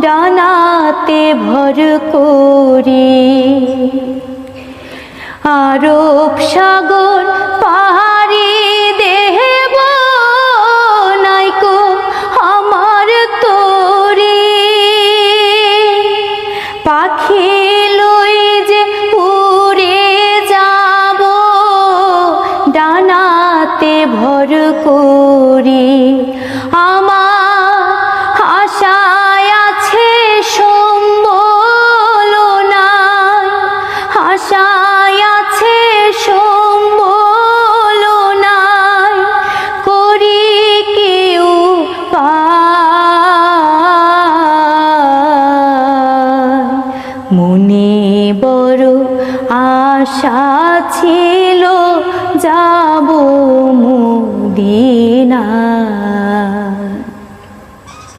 ডানাতে ভর করি। আরব সাগর পাহাড়ি দেব নাইকো আমার তোরি। পাখি লই যে উড়ে যাব ডানাতে ভর করি। আমার আশায় আছে সম্বল নাই, আশায় আছে সম্বল নাই, করি কেউ পায়। মনে বড় আশা ছিল যাব মোদি।